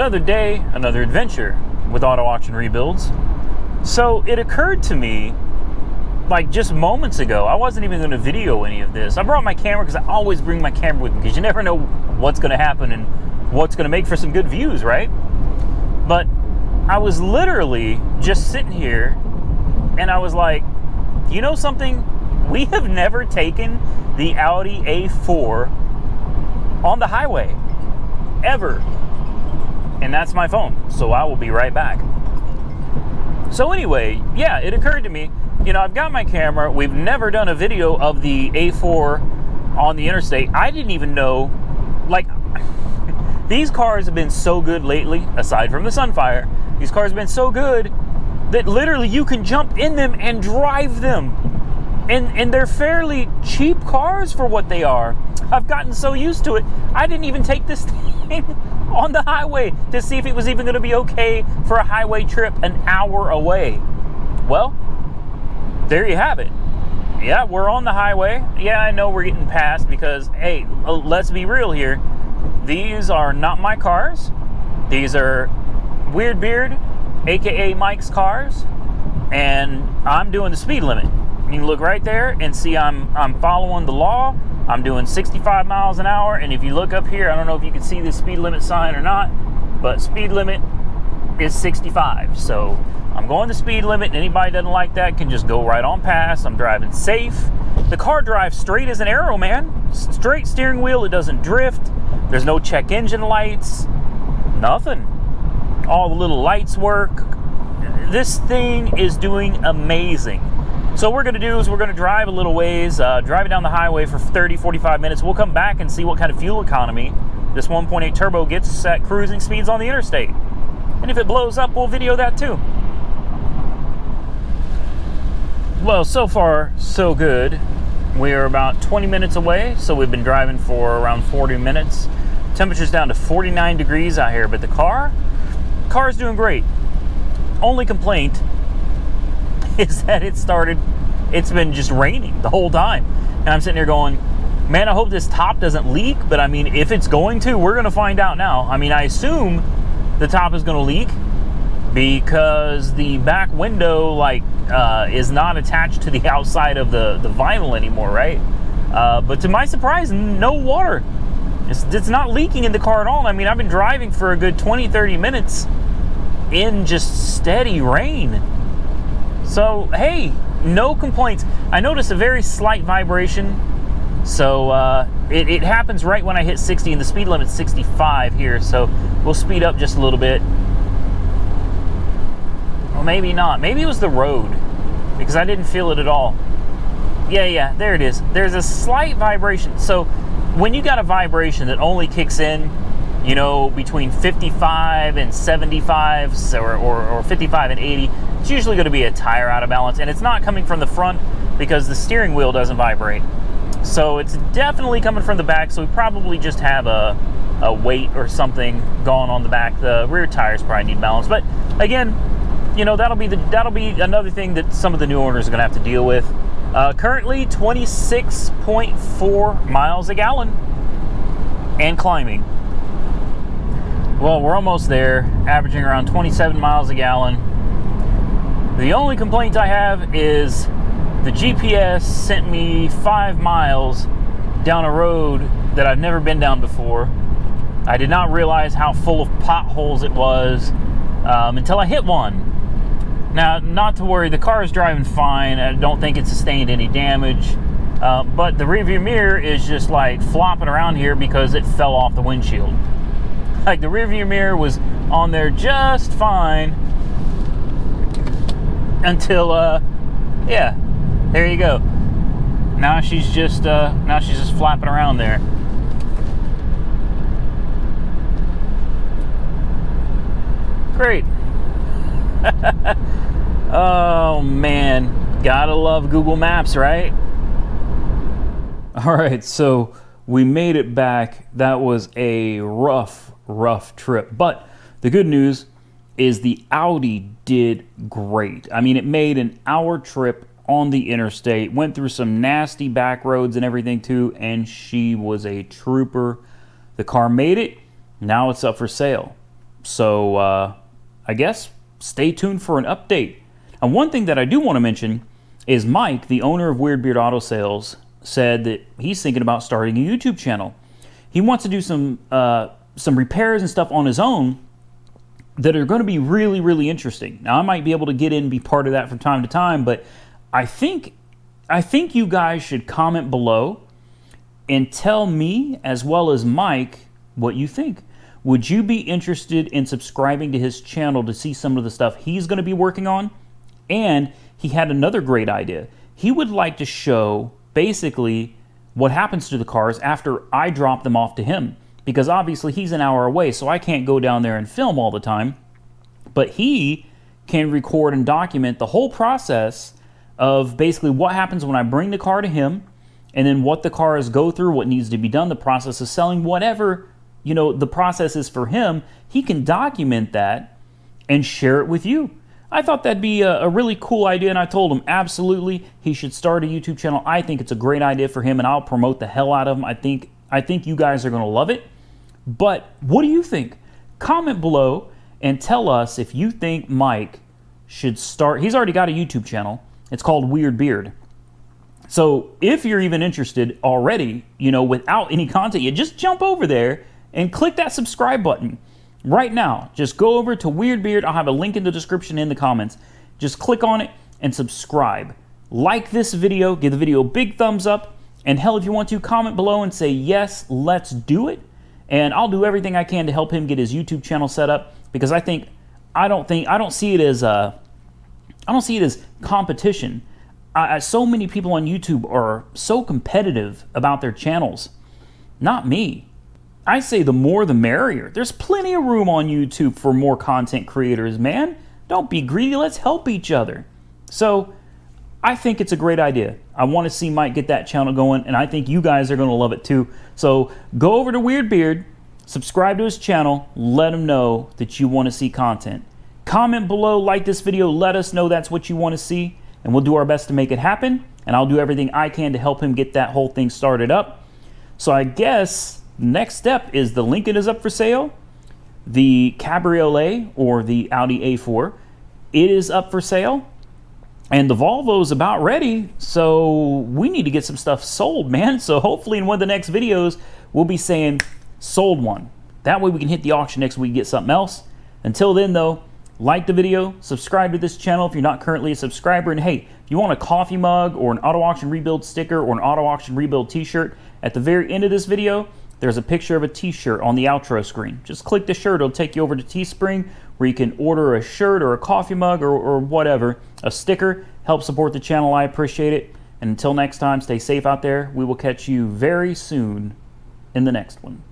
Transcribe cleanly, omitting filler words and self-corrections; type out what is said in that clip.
Another day, another adventure with Auto Auction Rebuilds. So it occurred to me, like just moments ago, I wasn't even going to video any of this. I brought my camera because I always bring my camera with me because you never know what's going to happen and what's going to make for some good views, right? But I was literally just sitting here and I was like, you know something? We have never taken the Audi A4 on the highway, ever. And that's my phone, so I will be right back. So anyway, yeah, it occurred to me, you know, I've got my camera. We've never done a video of the A4 on the interstate. I didn't even know, like, these cars have been so good lately, aside from the Sunfire. These cars have been so good that literally you can jump in them and drive them. And they're fairly cheap cars for what they are. I've gotten so used to it, I didn't even take this thing on the highway to see if it was even going to be okay for a highway trip an hour away. Well, there you have it. Yeah, we're on the highway. Yeah, I know we're getting passed because, hey, let's be real here. These are not my cars. These are Weird Beard, aka Mike's cars, and I'm doing the speed limit. You can look right there and see I'm following the law. I'm doing 65 miles an hour, and if you look up here, I don't know if you can see the speed limit sign or not, but speed limit is 65. So I'm going the speed limit, and anybody that doesn't like that can just go right on past. I'm driving safe. The car drives straight as an arrow, man. Straight steering wheel, it doesn't drift. There's no check engine lights, nothing. All the little lights work. This thing is doing amazing. So what we're going to do is we're going to drive a little ways, drive it down the highway for 30, 45 minutes. We'll come back and see what kind of fuel economy this 1.8 turbo gets at cruising speeds on the interstate. And if it blows up, we'll video that too. Well, so far, so good. We are about 20 minutes away, so we've been driving for around 40 minutes. Temperature's down to 49 degrees out here, but the car's doing great. Only complaint is that it's been just raining the whole time. And I'm sitting here going, man, I hope this top doesn't leak. But I mean, if it's going to, we're going to find out now. I mean, I assume the top is going to leak because the back window, like, is not attached to the outside of the vinyl anymore, right? But to my surprise, no water. It's not leaking in the car at all. I mean, I've been driving for a good 20, 30 minutes in just steady rain. So, hey, no complaints. I noticed a very slight vibration. So, it happens right when I hit 60, and the speed limit's 65 here. So, we'll speed up just a little bit. Well, maybe not. Maybe it was the road, because I didn't feel it at all. Yeah, there it is. There's a slight vibration. So, when you got a vibration that only kicks in, you know, between 55 and 75, or 55 and 80, it's usually going to be a tire out of balance, and it's not coming from the front because the steering wheel doesn't vibrate. So it's definitely coming from the back, so we probably just have a weight or something going on the back. The rear tires probably need balance. But again, you know, that'll be another thing that some of the new owners are going to have to deal with. Currently 26.4 miles a gallon and climbing. Well, we're almost there, averaging around 27 miles a gallon. The only complaint I have is the GPS sent me 5 miles down a road that I've never been down before. I did not realize how full of potholes it was until I hit one. Now, not to worry, the car is driving fine. I don't think it sustained any damage. But the rearview mirror is just like flopping around here because it fell off the windshield. Like, the rearview mirror was on there just fine until, yeah, there you go. Now she's just flapping around there. Great. Oh man, gotta love Google Maps, right? All right, so we made it back. That was a rough trip, but the good news is the Audi did great. I mean, it made an hour trip on the interstate, went through some nasty back roads and everything too, and she was a trooper. The car made it. Now it's up for sale. So I guess stay tuned for an update. And one thing that I do want to mention is Mike, the owner of Weird Beard Auto Sales, said that he's thinking about starting a YouTube channel. He wants to do some repairs and stuff on his own that are going to be really, really interesting. Now, I might be able to get in and be part of that from time to time, but I think you guys should comment below and tell me as well as Mike what you think. Would you be interested in subscribing to his channel to see some of the stuff he's going to be working on? And he had another great idea. He would like to show basically what happens to the cars after I drop them off to him, because obviously he's an hour away, so I can't go down there and film all the time, but he can record and document the whole process of basically what happens when I bring the car to him, and then what the cars go through, what needs to be done, the process of selling, whatever, you know, the process is for him. He can document that and share it with you. I thought that'd be a really cool idea, and I told him absolutely he should start a YouTube channel. I think it's a great idea for him, and I'll promote the hell out of him. I think you guys are going to love it. But what do you think? Comment below and tell us if you think Mike should start. He's already got a YouTube channel. It's called Weird Beard. So if you're even interested already, you know, without any content, you just jump over there and click that subscribe button. Right now, just go over to Weird Beard. I'll have a link in the description in the comments. Just click on it and subscribe. Like this video, give the video a big thumbs up, and hell, if you want to, comment below and say, yes, let's do it. And I'll do everything I can to help him get his YouTube channel set up, because I don't see it as competition. So many people on YouTube are so competitive about their channels. Not me. I say the more the merrier. There's plenty of room on YouTube for more content creators, man. Don't be greedy. Let's help each other. So I think it's a great idea. I want to see Mike get that channel going, and I think you guys are going to love it too. So go over to Weird Beard, subscribe to his channel, let him know that you want to see content. Comment below, like this video, let us know that's what you want to see, and we'll do our best to make it happen, and I'll do everything I can to help him get that whole thing started up. So I guess next step is the Lincoln is up for sale. The Cabriolet, or the Audi A4, it is up for sale. And the Volvo's about ready, so we need to get some stuff sold, man. So hopefully in one of the next videos, we'll be saying, sold one. That way we can hit the auction next week and get something else. Until then, though, like the video, subscribe to this channel if you're not currently a subscriber, and hey, if you want a coffee mug or an auto auction rebuild sticker or an auto auction rebuild t-shirt, at the very end of this video, there's a picture of a t-shirt on the outro screen. Just click the shirt, it'll take you over to Teespring, where you can order a shirt or a coffee mug or whatever, a sticker. Help support the channel, I appreciate it. And until next time, stay safe out there. We will catch you very soon in the next one.